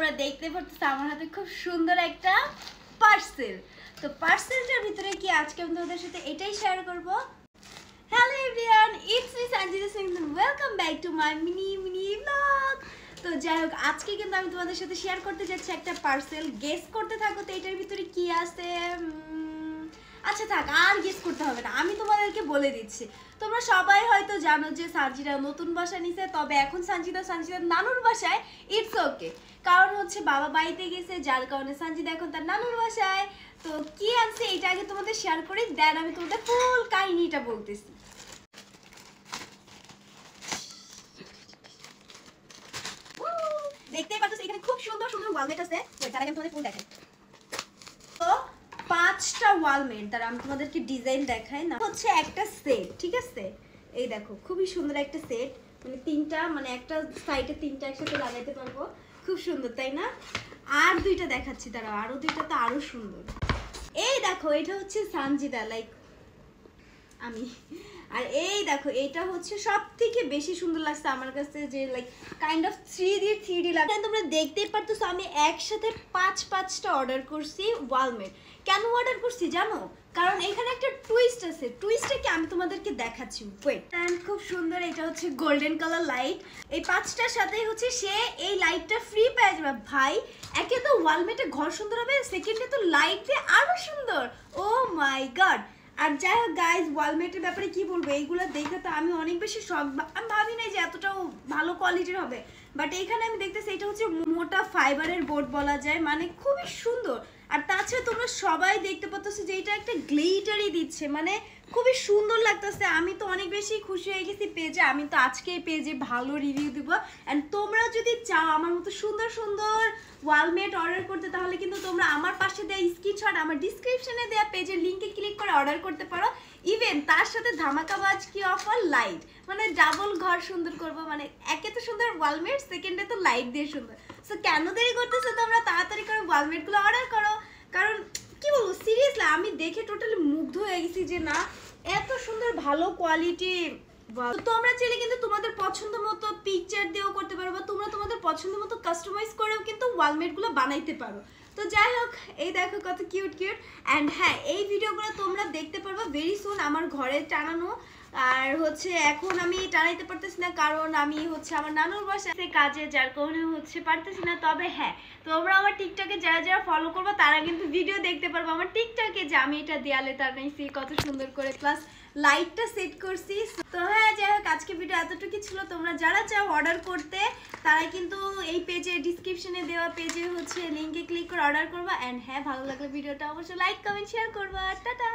তোমরা দেখতে পাচ্ছ আমার হাতে খুব সুন্দর একটা পার্সেল। তো পার্সেলটার ভিতরে কি আজকে আমি তোমাদের সাথে এটাই শেয়ার করব। Hello everyone, it's me Sanjita Singh, welcome back to my mini blog. তো যাই হোক, আজকে কিন্তু আমি তোমাদের সাথে শেয়ার করতে যাচ্ছি একটা পার্সেল। গেস করতে থাকো তো এটার ভিতরে কি আছে। আচ্ছা থাক, আর গেস করতে হবে না, আমি তোমাদেরকে বলে দিচ্ছি। তোমরা সবাই হয়তো জানো যে সানজিদা নতুন বাসা নিছে, তবে এখন সানজিদার নানুর বাসায়। ইটস ওকে, কারণ হচ্ছে বাবা বাড়িতে গেছে, যার কারণে সানজিদা এখন তার নানুর বাসায়। তো কি আনছে এটা আগে তোমাদের শেয়ার করি, দেন আমি তোমাদের ফুল কাহিনীটা বলতেছি। দেখতেই পাচ্ছ এখানে খুব সুন্দর সুন্দর ওয়ালমেট আছে। তার আগে আমি তোমাদের ফুল দেখাই। তো 5টা ওয়ালমেট দ্বারা আমি তোমাদেরকে ডিজাইন দেখাই না, হচ্ছে একটা সেট, ঠিক আছে? এই দেখো খুবই সুন্দর একটা সেট, মানে তিনটা, মানে একটা সাইডে তিনটা একসাথে লাগাইতে পারবো, খুব সুন্দর তাই না? আর দুইটা দেখাচ্ছি, তারা আরো দুইটা তো আরো সুন্দর। এই দেখো এটা হচ্ছে সানজিদা, লাইক আমি। আর এই দেখো এটা হচ্ছে সব থেকে বেশি সুন্দর লাগছে আমার কাছে, যে লাইক কাইন্ড অফ 3D লাগছে। তোমরা দেখতেই পারতেছো আমি একসাথে 5টা অর্ডার করছি ওয়ালমেট। কেন অর্ডার করছি জানো? কারণ এখানে একটা টুইস্ট আছে, টুইস্টটা কি আমি তোমাদেরকে দেখাচ্ছি, ওয়েট। এন্ড খুব সুন্দর, এটা হচ্ছে গোল্ডেন কালার লাইট। এই 5টার সাথেই হচ্ছে সে এই লাইটটা ফ্রি পেয়ে যাবে। ভাই, একে তো ওয়ালমেটে ঘর সুন্দর হবে, সেকেন্ডে তো লাইট দিয়ে আরো সুন্দর। ও মাই গড। আর যাই হোক গাইজ, ওয়ালমেটের ব্যাপারে কি বলবো, এইগুলো দেখে তো আমি অনেক বেশি শখ। আমি ভাবি নাই যে এতটাও ভালো কোয়ালিটির হবে, বাট এইখানে আমি দেখতেছি এটা হচ্ছে মোটা ফাইবারের বোর্ড বলা যায়, মানে খুবই সুন্দর। আর তাছাড়া তোমরা সবাই দেখতে পাচ্ছ যে এটা একটা গ্লিটারই দিচ্ছে, মানে খুবই সুন্দর লাগতেছে। আমি তো অনেক বেশি খুশি হয়ে গেছি পেজে, আমি তো আজকে এই পেজে ভালো রিভিউ দিব। অ্যান্ড তোমরা যদি চাও আমার মতো সুন্দর সুন্দর ওয়ালমেট অর্ডার করতে, তাহলে কিন্তু তোমরা আমার পাশে দেওয়া স্ক্রিনশট আমার ডিসক্রিপশনে দেওয়া পেজের লিঙ্কে ক্লিক করে অর্ডার করতে পারো। ইভেন তার সাথে ধামাকাবাজ কি অফার, লাইট, মানে ডাবল ঘর সুন্দর করবো। মানে একে তো সুন্দর ওয়ালমেট, সেকেন্ডে তো লাইট দিয়ে সুন্দর। সো কেন দেরি করতেছো তোমরা, তাড়াতাড়ি করে ওয়ালমেটগুলো অর্ডার করো। কারণ কি বলবো, সিরিয়াসলি আমি দেখে টোটালি মুগ্ধ হয়ে গেছি যে না, এত সুন্দর ভালো কোয়ালিটি। তোমরা চাইলে কিন্তু তোমাদের পছন্দ মতো পিকচার দিয়েও করতে পারো, বা তোমরা তোমাদের পছন্দ মতো কাস্টমাইজ করেও কিন্তু ওয়ালমেটগুলো বানাইতে পারো। তো যাই হোক, এই দেখো কত কিউট। অ্যান্ড হ্যাঁ, এই ভিডিওগুলো তোমরা দেখতে পারবে ভেরি সুন আমার ঘরে টানানো। আর হচ্ছে এখন আমি টানাইতে পারতেছি না, কারণ আমি হচ্ছে আমার নানুর বাসায় কাজে, যার কারণে হচ্ছে পারতেছি না। তবে হ্যাঁ, তোমরা আমার টিকটকে যারা ফলো করবো তারা কিন্তু ভিডিও দেখতে পারবো আমার টিকটকে, যে আমি এটা দেয়ালে টানাইছি কত সুন্দর করে, প্লাস লাইটটা সেট করছি। তো হ্যাঁ, যাই হোক, আজকে ভিডিও এতটুকু ছিল। তোমরা যারা চাও অর্ডার করতে, তারা কিন্তু এই পেজে ডিসক্রিপশনে দেওয়া পেজে হচ্ছে লিঙ্কে ক্লিক করে অর্ডার করবা। অ্যান্ড হ্যাঁ, ভালো লাগলে ভিডিওটা অবশ্যই লাইক কমেন্ট শেয়ার করবা। টাটা।